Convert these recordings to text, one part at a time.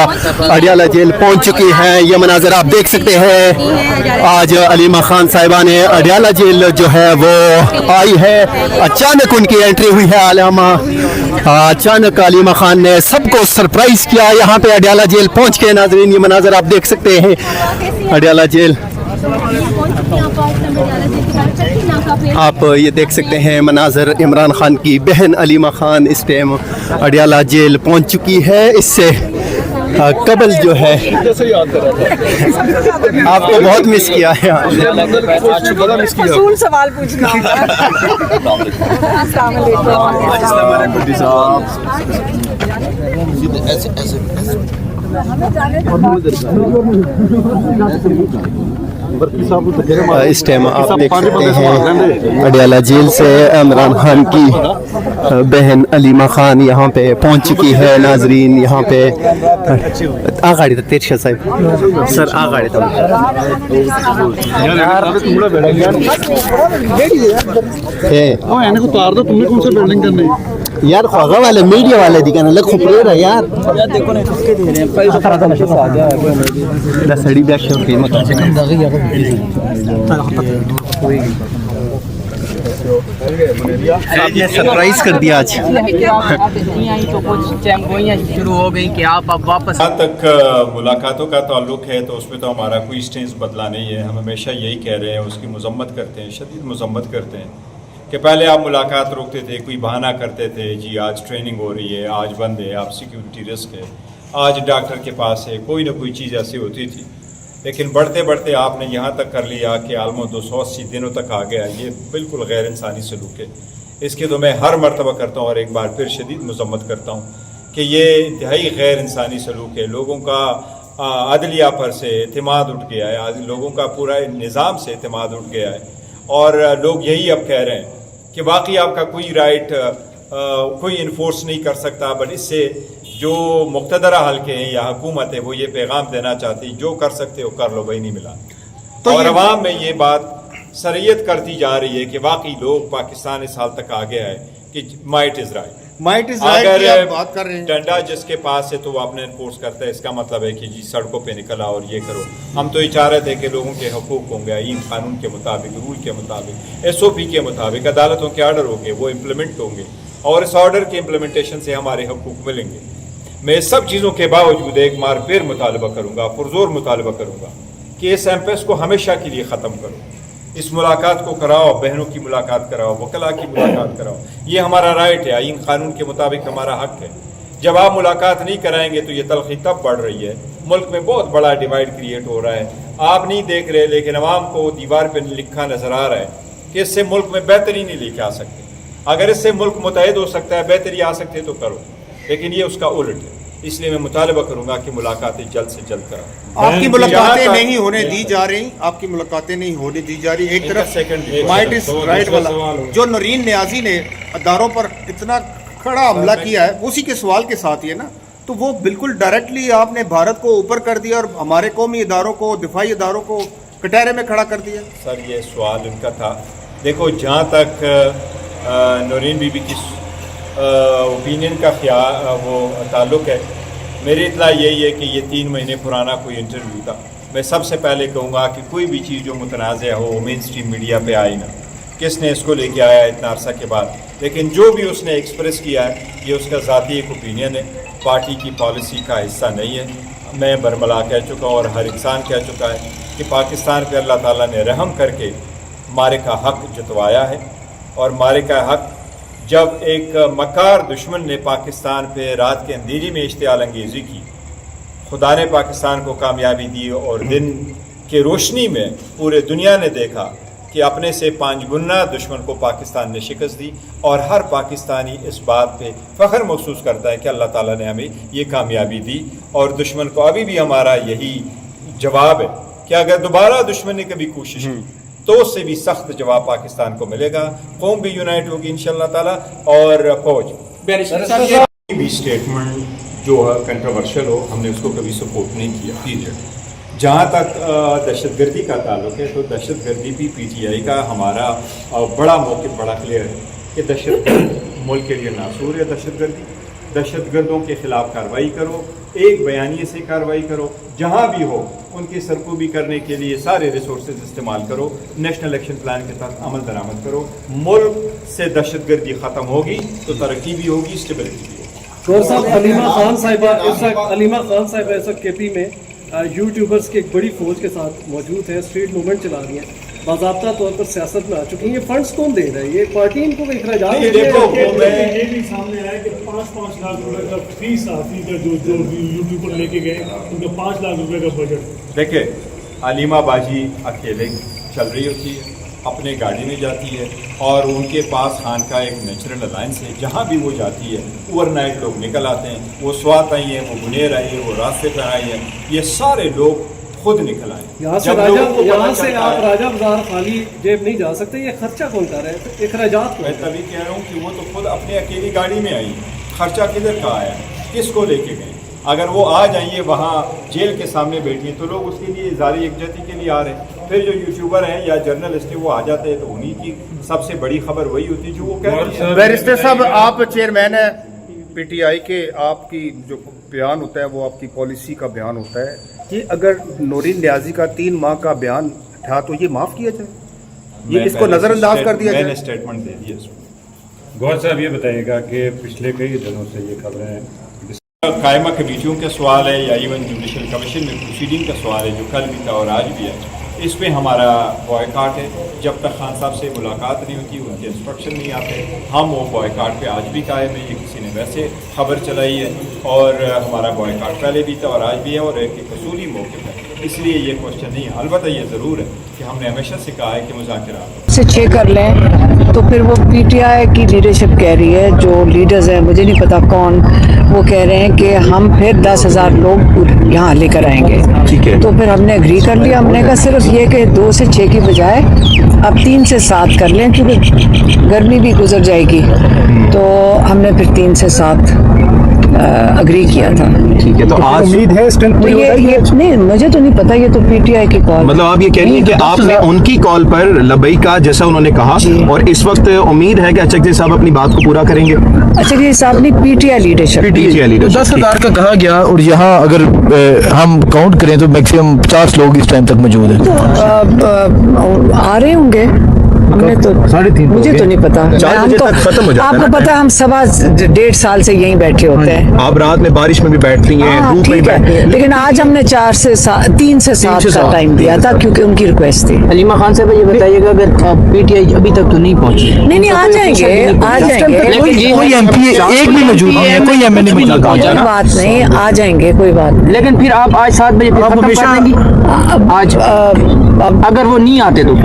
Adiala jail पहुंच चुकी हैं। ये मनाजर आप देख सकते हैं। आज अलीमा खान साहिबा ने अडियाला जेल जो है वो आई है। अचानक उनकी एंट्री हुई है। अचानक अलीमा खान ने सबको सरप्राइज किया यहाँ पे अडियाला जेल पहुंच के। नाजरीन ये मनाजर आप देख सकते हैं अडियाला जेल। आप ये देख सकते हैं मनाजर इमरान खान की बहन अलीमा खान इस टाइम अडियाला जेल पहुंच चुकी है। इससे कबल जो है आपको बहुत मिस किया है। सवाल पूछना इस टाइम आप देख सकते हैं अडियाला जेल से इमरान खान की बहन अलीमा खान यहाँ पे पहुँच चुकी है। नाजरीन यहाँ पे आगाड़ी था तेरशा साहब सर आगाड़ी था उतार दो। तुमने कौन सा बिल्डिंग करनी यार ख्वागा वाले मीडिया वाले दिखाने लग खुपरेर है यार। देखो नहीं किसके दे रहे हैं पैसा आ गया सड़ी बैग आपने सरप्राइज कर दिया आज। शुरू हो गई कि आप अब वापस। जहाँ तक मुलाकातों का ताल्लुक है तो उसमें तो हमारा कोई स्टेंस बदला नहीं है। हम हमेशा यही कह रहे हैं, उसकी मजम्मत करते हैं, शदीद मजम्मत करते हैं कि पहले आप मुलाकात रोकते थे, कोई बहाना करते थे, जी आज ट्रेनिंग हो रही है, आज बंद है, आप सिक्योरिटी रिस्क है, आज डॉक्टर के पास है, कोई ना कोई चीज़ ऐसी होती थी। लेकिन बढ़ते बढ़ते आपने यहाँ तक कर लिया कि आलमो 280 दिनों तक आ गया। ये बिल्कुल गैर इंसानी सलूक है। इसके तो मैं हर मरतबा करता हूँ और एक बार फिर शदीद मजम्मत करता हूँ कि ये इंतहाई गैर इंसानी सलूक है। लोगों का अदलिया पर से एतमाद उठ गया है, लोगों का पूरा निज़ाम से एतमाद उठ गया है और लोग यही अब कह रहे हैं कि बाकी आपका कोई राइट कोई इन्फोर्स नहीं कर सकता। बट इससे जो मुक़्तदरा हल्के हैं या हुकूमत है वो ये पैगाम देना चाहती, जो कर सकते हो कर लो, वही नहीं मिला। तो और अवाम में ये बात सरयत करती जा रही है कि वाकई लोग पाकिस्तान इस हाल तक आ गया है कि might is right. Might is right की आप बात कर रहे हैं। डंडा जिसके पास है तो वो अपने इन्फोर्स करता है। इसका मतलब है कि जी सड़कों पे निकल आओ और ये करो। हम तो ये चाह रहे थे कि लोगों के हकूक़ होंगे आईन कानून के मुताबिक, रूल के मुताबिक, SOP के मुताबिक, अदालतों के आर्डर होंगे, वो इम्प्लीमेंट होंगे और इस ऑर्डर के इम्प्लीमेंटेशन से हमारे हकूक़ मिलेंगे। मैं इस सब चीज़ों के बावजूद एक बार फिर मुतालबा करूँगा, पुरजोर मुतालबा करूँगा कि इस MPS को हमेशा के लिए ख़त्म करो। इस मुलाकात को कराओ, बहनों की मुलाकात कराओ, वकला की मुलाकात कराओ। ये हमारा राइट है, आईन कानून के मुताबिक हमारा हक है। जब आप मुलाकात नहीं कराएंगे तो ये तलखी तब बढ़ रही है। मुल्क में बहुत बड़ा डिवाइड क्रिएट हो रहा है। आप नहीं देख रहे लेकिन अवाम को दीवार पर लिखा नजर आ रहा है कि इससे मुल्क में बेहतरी नहीं लेके आ सकते। अगर इससे मुल्क मुतहद हो सकता है, बेहतरी आ सकती है तो करो, लेकिन ये उसका उलट है। इसलिए मैं मुतालबा करूंगा कि मुलाकातें जल्द से जल्द कराओ। आपकी मुलाकातें नहीं होने दी जा रही, आपकी मुलाकातें नहीं होने दी जा रही। एक तरफ माइट इज राइट वाला जो नरीन नियाजी ने अदारों पर इतना खड़ा हमला किया है, उसी के सवाल के साथ ही है ना, तो वो बिल्कुल डायरेक्टली आपने भारत को ऊपर कर दिया और हमारे कौमी इदारों को, दिफाई इदारों को कटहरे में खड़ा कर दिया। सर ये सवाल उनका था। देखो जहाँ तक नौरीन बीबी की ओपिनियन का वो ताल्लुक़ है, मेरी इत्तला यही है कि ये 3 महीने पुराना कोई इंटरव्यू था। मैं सबसे पहले कहूँगा कि कोई भी चीज़ जो मुतनाज़ हो मेन स्ट्रीम मीडिया पे आई ना, किसने इसको लेके आया इतना अरसा के बाद। लेकिन जो भी उसने एक्सप्रेस किया है ये उसका ज़ाती एक ओपिनियन है, पार्टी की पॉलिसी का हिस्सा नहीं है। मैं बरमला कह चुका हूँ और हर इंसान कह चुका है कि पाकिस्तान पे अल्लाह ताला ने रहम करके मारे का हक़ जतवाया है। और मारे का हक़ जब एक मकार दुश्मन ने पाकिस्तान पे रात के अंधेरी में इश्तियाल अंगेज़ी की, खुदा ने पाकिस्तान को कामयाबी दी और दिन के रोशनी में पूरे दुनिया ने देखा कि अपने से 5 गुना दुश्मन को पाकिस्तान ने शिकस्त दी। और हर पाकिस्तानी इस बात पे फ़ख्र महसूस करता है कि अल्लाह ताला ने हमें ये कामयाबी दी। और दुश्मन को अभी भी हमारा यही जवाब है कि अगर दोबारा दुश्मन ने कभी कोशिश की तो उससे भी सख्त जवाब पाकिस्तान को मिलेगा। कौम भी यूनाइट होगी इंशाअल्लाह ताला और फौज भी। स्टेटमेंट जो है कंट्रोवर्शियल हो, हमने उसको कभी सपोर्ट नहीं किया पीरियड। जहाँ तक दहशतगर्दी का ताल्लुक है तो दहशतगर्दी भी PTI का हमारा बड़ा मौक़िफ़ बड़ा क्लियर है कि दहशतगर्द मुल्क के लिए नासूर है दहशतगर्दी। दहशत गर्दों के खिलाफ कार्रवाई करो, एक बयानिए से कार्रवाई करो, जहाँ भी हो उनकी सरकूबी करने के लिए सारे रिसोर्सेज इस्तेमाल करो, नेशनल एक्शन प्लान के तहत अमल दरामद करो। मुल्क से दहशत गर्दी ख़त्म होगी तो तरक्की भी होगी, स्टेबिलिटी भी होगी। गौर साहब, अलीमा खान साहिबा इस वक्त केपी में यूट्यूबर्स की एक बड़ी फौज के साथ मौजूद है, स्ट्रीट मूवमेंट चला रही हैं, बाज़ाब्ता तौर पर सियासत में आ चुकी हैं। ये फंड्स कौन दे रहा है? ये पार्टी इनको इखराजात नहीं, देखो, ये भी सामने आया कि 5-5 लाख रुपए का फीस आती है, जो यूट्यूबर लेके गए उनका 5 लाख रुपए का बजट। देखिए, अलीमा बाजी अकेले चल रही होती है, अपने गाड़ी में जाती है और उनके पास खान का एक नेचुरल अलायंस है, जहाँ भी वो जाती है ओवरनाइट लोग निकल आते हैं। वो स्वात आई हैं, वो बुनेर आई है, वो रास्ते पर आई हैं, ये सारे लोग खुद निकल आए। यहाँ से आप राजा बाजार खाली जेब नहीं जा सकते, ये खर्चा कौन कर रहा है? इखराजात मैं तभी कह रहा हूँ कि वो तो खुद अपने अकेली गाड़ी में आई, खर्चा किधर का आया, किसको लेके गए? अगर वो आ जाइए वहाँ जेल के सामने बैठी हैं तो लोग उसके लिए इज़हार यकजहती के लिए आ रहे हैं। फिर जो यूट्यूबर हैं या जर्नलिस्ट हैं वो आ जाते हैं तो उन्हीं की सबसे बड़ी खबर वही होती है जो वो कह रहे हैं। बैरिस्टर साहब, आप चेयरमैन है पीटीआई के, आपकी जो बयान होता है वो आपकी पॉलिसी का बयान होता है कि अगर नूरीन न्याजी का 3 माह का बयान था तो ये माफ़ किया जाए, ये इसको नज़रअंदाज कर दिया जाए। मैंने स्टेटमेंट दे दिया। गौर साहब ये बताइएगा कि पिछले कई दिनों से ये खबरें हैं, कायमा कमेटियों का सवाल है या इवन जुडिशल कमीशन में प्रोसीडिंग का सवाल है जो कल भी था और आज भी है, इस पे हमारा बॉयकाट है। जब तक खान साहब से मुलाकात नहीं होती, उनके इंस्ट्रक्शन नहीं आते, हम वो बॉयकाट पे आज भी कायम है। ये किसी ने वैसे खबर चलाई है और हमारा बॉयकाट पहले भी था और आज भी है और एक असूली मौक़िफ़ है, इसलिए ये क्वेश्चन नहीं है। अलबत्ता ये ज़रूर है कि हमने हमेशा से कहा है कि मुज़ाकरात से 6 कर लें तो फिर वो पीटीआई की लीडरशिप कह रही है, जो लीडर्स हैं मुझे नहीं पता कौन, वो कह रहे हैं कि हम फिर 10,000 लोग यहाँ लेकर आएंगे। ठीक है, तो फिर हमने एग्री कर लिया। हमने कहा सिर्फ ये कि 2 से 6 की बजाय अब 3 से 7 कर लें, क्योंकि गर्मी भी गुजर जाएगी। तो हमने फिर 3 से 7 अग्री किया था। ठीक है, तो आज उम्मीद है तो ये नहीं, मुझे तो नहीं पता, ये तो पीटीआई की कॉल। मतलब आप ये कह रही हैं कि आपने उनकी कॉल पर लबई का जैसा उन्होंने कहा, और इस वक्त उम्मीद है कि अचकज़ई साहब अपनी बात को पूरा करेंगे। अचकज़ई साहब ने पीटीआई लीडरशिप 10,000 का कहा गया और यहाँ अगर हम काउंट करें तो मैक्सिमम 50 लोग इस टाइम तक मौजूद हैं। तो आ रहे होंगे, हमने तो 3.5 मुझे तो नहीं पता। खत्म हो जाता है। आपको पता, हम 1.5 साल से यहीं बैठे होते हैं। आप रात में बारिश में भी बैठती हैं, धूप में ठीक बैठती है, हैं। लेकिन आज हमने 3 से 7 का टाइम दिया था क्योंकि उनकी रिक्वेस्ट थी। अलीमा खान साहब ये बताइएगा, अगर पीटीआई अभी तक तो नहीं पहुंची? नहीं, आ जाएंगे, आ जाएंगे। कोई एमपी एक भी मौजूद नहीं है, कोई एमएलए नहीं मौजूद। कोई बात नहीं, आ जाएंगे, कोई बात नहीं। लेकिन फिर आप आज 7 बजे खत्म कर देंगी? आज अगर वो नहीं आते तो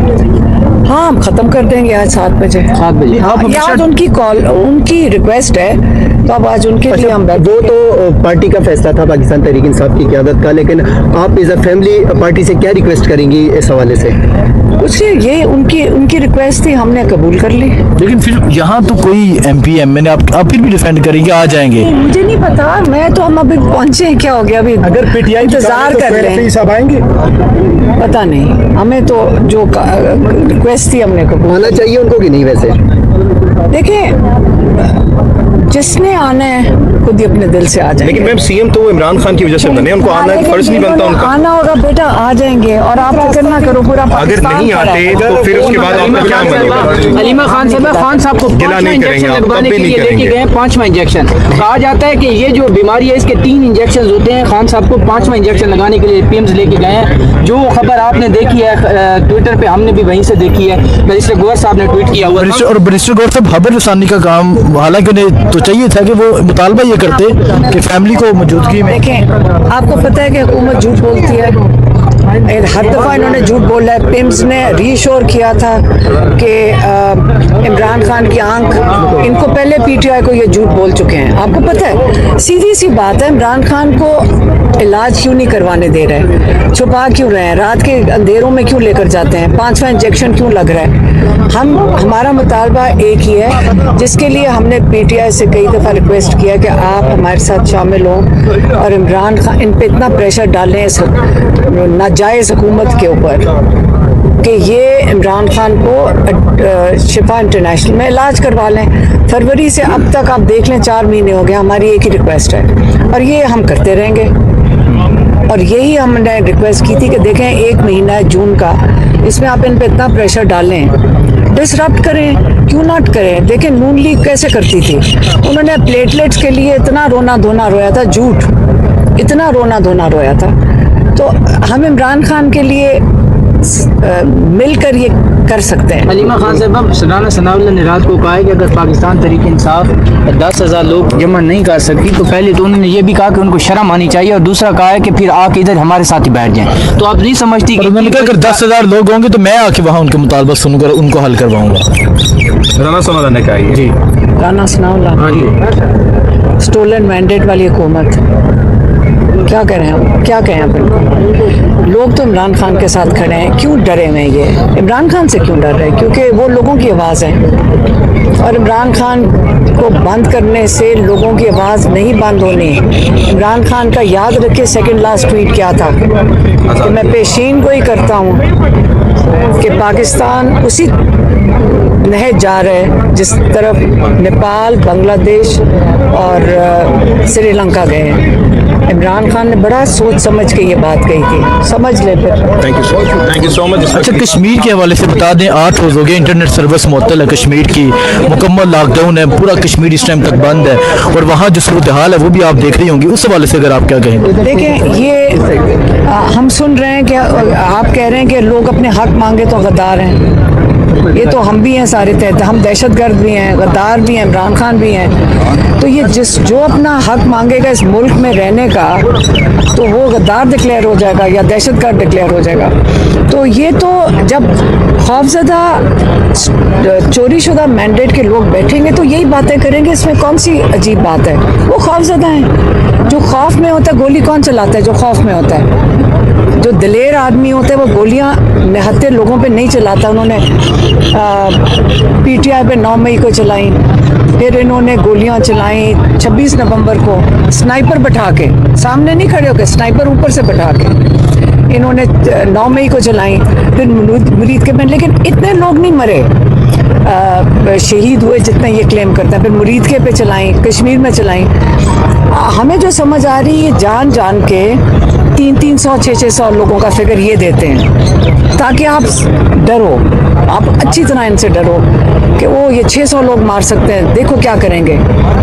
हाँ, हम खत्म कर देंगे आज 7 बजे। 7 बजे आज उनकी कॉल, उनकी रिक्वेस्ट है, तो अब आज उनके लिए हम बैठे। वो तो पार्टी का फैसला था पाकिस्तान तहरीक इंसाफ की क़यादत का, लेकिन आप एज अ फैमिली पार्टी से क्या रिक्वेस्ट करेंगी इस हवाले से? कुछ ये उनकी रिक्वेस्ट थी, हमने कबूल कर ली। लेकिन फिर यहाँ तो कोई एमपी एमएलए आप फिर भी डिफेंड करेंगे, आ जाएंगे? मुझे नहीं पता, मैं तो, हम अभी पहुंचे हैं, क्या हो गया अभी? अगर पीटीआई इंतजार कर लें, सब आएंगे, पता नहीं। हमें तो जो रिक्वेस्ट थी हमने कबूल। आना चाहिए उनको कि नहीं? वैसे देखिए, जिसने आना है खुद ही अपने दिल से आ जाए। लेकिन मैम सीएम तो इमरान खान की वजह से बने, उनको आना फर्ज नहीं बनता उनका? आना होगा बेटा, आ जाएंगे। और आप फिक्र ना करो, पूरा अगर नहीं आते तो फिर उसके बाद आपका क्या बनेगा? अलीमा खान साहब को 5वां इंजेक्शन लगवाने के लिए लेके गए। 5वां इंजेक्शन कहा जाता है कि ये जो बीमारी है इसके 3 इंजेक्शन होते हैं। खान साहब को 5वां इंजेक्शन लगाने के लिए पीएम्स लेके गए हैं। जो खबर आपने देखी है ट्विटर पे, हमने भी वहीं से देखी है। बैरिस्टर गौहर साहब ने ट्वीट किया हुआ था। और बैरिस्टर गौहर साहब खबर रसानी का काम, हालांकि उन्हें तो चाहिए था कि वो मुतालबा ये करते कि फैमिली को मौजूदगी में। देखें, आपको पता है कि हुकूमत झूठ बोलती है, हर दफ़ा इन्होंने झूठ बोला है। पिम्स ने रीशोर किया था कि इमरान खान की आंख, इनको पहले पीटीआई को ये झूठ बोल चुके हैं। आपको पता है, सीधी सी बात है, इमरान खान को इलाज क्यों नहीं करवाने दे रहे, छुपा क्यों रहे हैं, रात के अंधेरों में क्यों लेकर जाते हैं, 5वां इंजेक्शन क्यों लग रहा है? हमारा मुतालबा एक ही है, जिसके लिए हमने पीटीआई से कई दफ़ा रिक्वेस्ट किया कि आप हमारे साथ शामिल हों और इमरान खान, इन पे इतना प्रेशर डालें इस नाजायज़ हुकूमत के ऊपर कि ये इमरान खान को शिफा इंटरनेशनल में इलाज करवा लें। फरवरी से अब तक आप देख लें 4 महीने हो गए, हमारी एक ही रिक्वेस्ट है और ये हम करते रहेंगे। और यही हमने रिक्वेस्ट की थी कि देखें 1 महीना है जून का, इसमें आप इन पे इतना प्रेशर डालें, डिसरप्ट करें, क्यों नॉट करें। देखें नून लीग कैसे करती थी, उन्होंने प्लेटलेट्स के लिए इतना रोना धोना रोया था, झूठ, इतना रोना धोना रोया था। तो हम इमरान खान के लिए मिलकर ये कर सकते हैं। अलीमा खान साहब, सनाना सनाउल्लाह ने रात को कहा है कि अगर पाकिस्तान तहरीक इंसाफ 10,000 लोग जमा नहीं कर सकती तो पहले तो उन्होंने ये भी कहा कि उनको शर्म आनी चाहिए, और दूसरा कहा है कि फिर आके इधर हमारे साथ ही बैठ जाएं। तो आप नहीं समझती कि उन्होंने कहा अगर 10,000 लोग होंगे तो मैं आके वहाँ उनके मुतालबा सुनकर उनको हल करवाऊंगा। राना सनाउल्लाह ने कहा ये जी, राना सनाउल्लाह स्टोलन मैंडेट वाली हुकूमत, क्या करें हम, क्या कहें अपन। लोग तो इमरान खान के साथ खड़े हैं, क्यों डरे हुए हैं ये, इमरान खान से क्यों डर रहे हैं, क्योंकि वो लोगों की आवाज़ है और इमरान खान को बंद करने से लोगों की आवाज़ नहीं बंद होनी। इमरान खान का याद रखिए सेकंड लास्ट ट्वीट क्या था कि मैं पेशीन को ही करता हूँ कि पाकिस्तान उसी नहज जा रहे हैं जिस तरफ नेपाल, बांग्लादेश और श्रीलंका गए हैं। इमरान खान ने बड़ा सोच समझ के ये बात कही थी, समझ ले फिर। Thank you so much. अच्छा, कश्मीर के हवाले से बता दें, 8 रोज़ हो गए इंटरनेट सर्विस मुअत्तल है कश्मीर की, मुकम्मल लॉकडाउन है, पूरा कश्मीर इस टाइम तक बंद है और वहाँ जो सूरत हाल है वो भी आप देख रही होंगी, उस हवाले से अगर आप क्या कहें। देखें ये हम सुन रहे हैं कि आप कह रहे हैं कि लोग अपने हक मांगे तो गद्दार हैं, ये तो हम भी हैं सारे तहत, हम दहशतगर्द भी हैं, गद्दार भी हैं, इमरान खान भी हैं। तो ये जो अपना हक मांगेगा इस मुल्क में रहने का तो वो गद्दार डिक्लेयर हो जाएगा या दहशतगर्द डिक्लेयर हो जाएगा। तो ये तो जब खौफजदा चोरी शुदा मैंडेट के लोग बैठेंगे तो यही बातें करेंगे, इसमें कौन सी अजीब बात है। वो खौफजदा हैं, जो खौफ में होता है गोली कौन चलाता है, जो खौफ में होता है। जो दिलेर आदमी होते हैं वो गोलियां निहत्थे लोगों पे नहीं चलाता। उन्होंने पीटीआई पे 9 मई को चलाई, फिर इन्होंने गोलियां चलाई 26 नवंबर को स्नाइपर बैठा के, सामने नहीं खड़े होकर, स्नाइपर ऊपर से बैठा के इन्होंने 9 मई को चलाई, फिर मुरीद के में, लेकिन इतने लोग नहीं मरे, शहीद हुए जितने ये क्लेम करते हैं। फिर मुरीद के पे चलाई, कश्मीर में चलाई। हमें जो समझ आ रही है जान जान के 300, 600 लोगों का फिगर ये देते हैं ताकि आप डरो, आप अच्छी तरह इनसे डरो कि वो ये 600 लोग मार सकते हैं, देखो क्या करेंगे,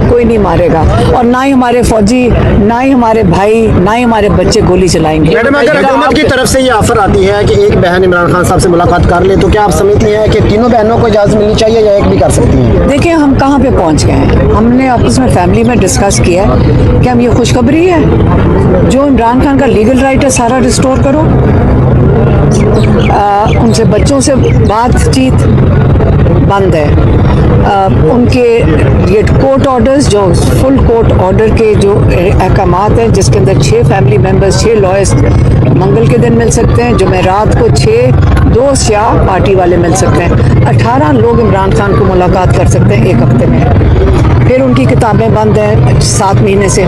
कोई नहीं मारेगा। और ना ही हमारे फौजी, ना ही हमारे भाई, ना ही हमारे बच्चे गोली चलाएंगे। मैडम, अगर हुकूमत की तरफ से ये ऑफर आती है कि एक बहन इमरान खान साहब से मुलाकात कर ले, तो क्या आप समझती हैं कि तीनों बहनों को इजाज़त मिलनी चाहिए या एक भी कर सकती हैं? देखिए हम कहाँ पे पहुँच गए हैं, हमने आपस में फैमिली में डिस्कस किया है कि हम ये खुशखबरी है, जो इमरान खान का लीगल राइट है सारा रिस्टोर करो, उनसे बच्चों से बातचीत बंद है, उनके ये कोर्ट ऑर्डर्स, जो फुल कोर्ट ऑर्डर के जो अहकामात हैं जिसके अंदर 6 फैमिली मेम्बर्स, 6 लॉयर्स मंगल के दिन मिल सकते हैं, जुमेरात को 6 दोस्त या पार्टी वाले मिल सकते हैं, 18 लोग इमरान खान को मुलाकात कर सकते हैं 1 हफ्ते में। फिर उनकी किताबें बंद हैं 7 महीने से।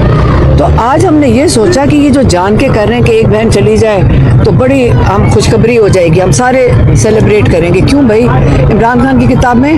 तो आज हमने ये सोचा कि ये जो जान के कर रहे हैं कि एक बहन चली जाए तो बड़ी हम खुशखबरी हो जाएगी, हम सारे सेलिब्रेट करेंगे। क्यों भाई, इमरान खान की किताबें,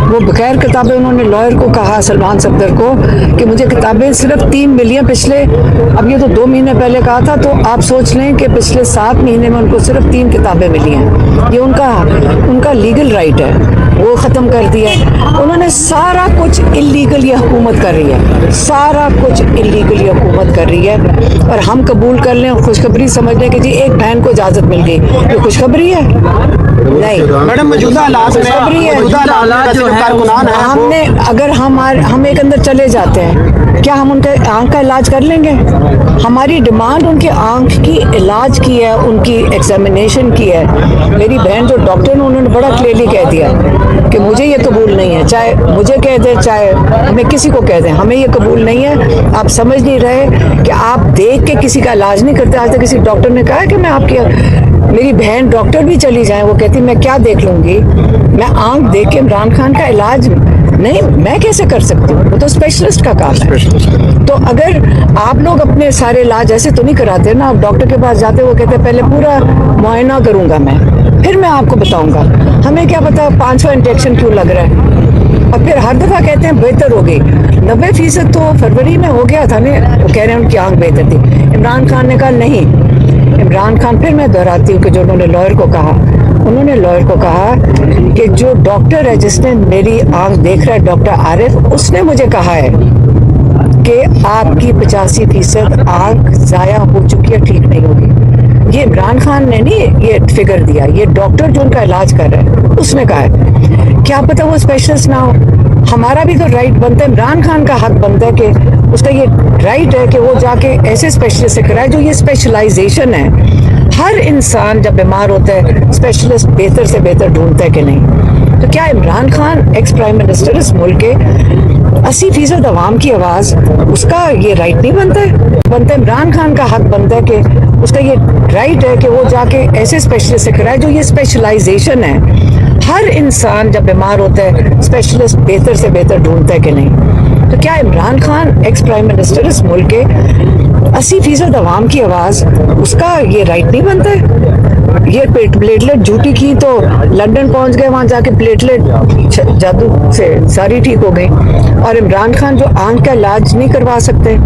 वो बगैर किताबें, उन्होंने लॉयर को कहा सलमान सफदर को कि मुझे किताबें सिर्फ 3 मिली हैं पिछले, अब ये तो 2 महीने पहले कहा था, तो आप सोच लें कि पिछले 7 महीने में उनको सिर्फ 3 किताबें मिली हैं। ये उनका लीगल राइट है, वो ख़त्म कर दिया है उन्होंने। सारा कुछ इल्लीगल ये हुकूमत कर रही है, सारा कुछ इल्लीगल ये हुकूमत कर रही है, और हम कबूल कर लें और खुशखबरी समझ लें कि जी एक बहन को इजाज़त मिल गई, ये खुशखबरी है? नहीं मैडम, मौजूदा हालात में हमने, अगर हम एक अंदर चले जाते हैं, क्या हम उनके आँख का इलाज कर लेंगे? हमारी डिमांड उनके आँख की इलाज की है, उनकी एग्जामिनेशन की है। मेरी बहन जो डॉक्टर ने, उन्होंने बड़ा क्लियरली कह दिया कि मुझे ये कबूल नहीं है, चाहे मुझे कह दें चाहे हमें किसी को कह दें, हमें ये कबूल नहीं है। आप समझ नहीं रहे कि आप देख के किसी का इलाज नहीं करते। आज तक किसी डॉक्टर ने कहा कि मैं आपकी, मेरी बहन डॉक्टर भी चली जाए, वो कहती मैं क्या देख लूँगी, मैं आँख देख के इमरान खान का इलाज नहीं, मैं कैसे कर सकती हूँ, वो तो स्पेशलिस्ट का काम है। तो अगर आप लोग अपने सारे इलाज ऐसे तो नहीं कराते ना, आप डॉक्टर के पास जाते, वो कहते हैं पहले पूरा मुआयना करूंगा मैं, फिर मैं आपको बताऊंगा। हमें क्या पता 5वां इंजेक्शन क्यों लग रहा है, और फिर हर दफा कहते हैं बेहतर हो गई। 90% तो फरवरी में हो गया था ना, वो कह रहे हैं उनकी आंख बेहतर थी। इमरान खान ने कहा नहीं, इमरान खान, फिर मैं दोहराती हूँ कि जो उन्होंने लॉयर को कहा, उन्होंने लॉयर को कहा कि जो डॉक्टर है जिसने मेरी आंख देख रहा है, डॉक्टर आरिफ, उसने मुझे कहा है कि आपकी 85% आंख जाया हो चुकी है, ठीक नहीं होगी। ये इमरान खान ने नहीं ये फिगर दिया, ये डॉक्टर जो उनका इलाज कर रहा है उसने कहा है। क्या पता वो स्पेशलिस्ट ना हो, हमारा भी तो राइट बनता है, इमरान खान का हक बनता है कि उसका ये राइट है कि वो जाके ऐसे स्पेशलिस्ट से कराए जो ये स्पेशलाइजेशन है। हर इंसान जब बीमार होता है स्पेशलिस्ट बेहतर से बेहतर ढूंढता है कि नहीं। तो क्या Imran Khan ex prime minister इस मुल्क के 80% अवाम की आवाज़, उसका ये राइट नहीं बनता है? बनता है, इमरान खान का हक बनता है कि उसका ये राइट है कि वो जाके ऐसे स्पेशलिस्ट से कराए जो ये स्पेशलाइजेशन है। हर इंसान जब बीमार होता है स्पेशलिस्ट बेहतर से बेहतर ढूंढता है कि नहीं। तो क्या Imran Khan ex prime minister इस मुल्क के 80% अवाम की आवाज़, उसका ये राइट नहीं बनता है? ये प्लेटलेट ड्यूटी की तो लंदन पहुंच गए, वहां जाके प्लेटलेट जादू से सारी ठीक हो गई, और इमरान खान जो आंख का इलाज नहीं करवा सकते।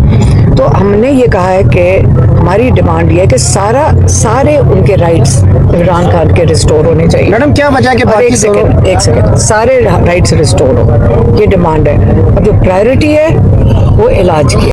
तो हमने ये कहा है कि हमारी डिमांड ये है कि सारे उनके राइट्स इमरान खान के रिस्टोर होने चाहिए। मैडम क्या वजह है कि बाकी एक सेकंड, सारे राइट्स रिस्टोर हो, ये डिमांड है। और जो प्रायोरिटी है वो इलाज की है।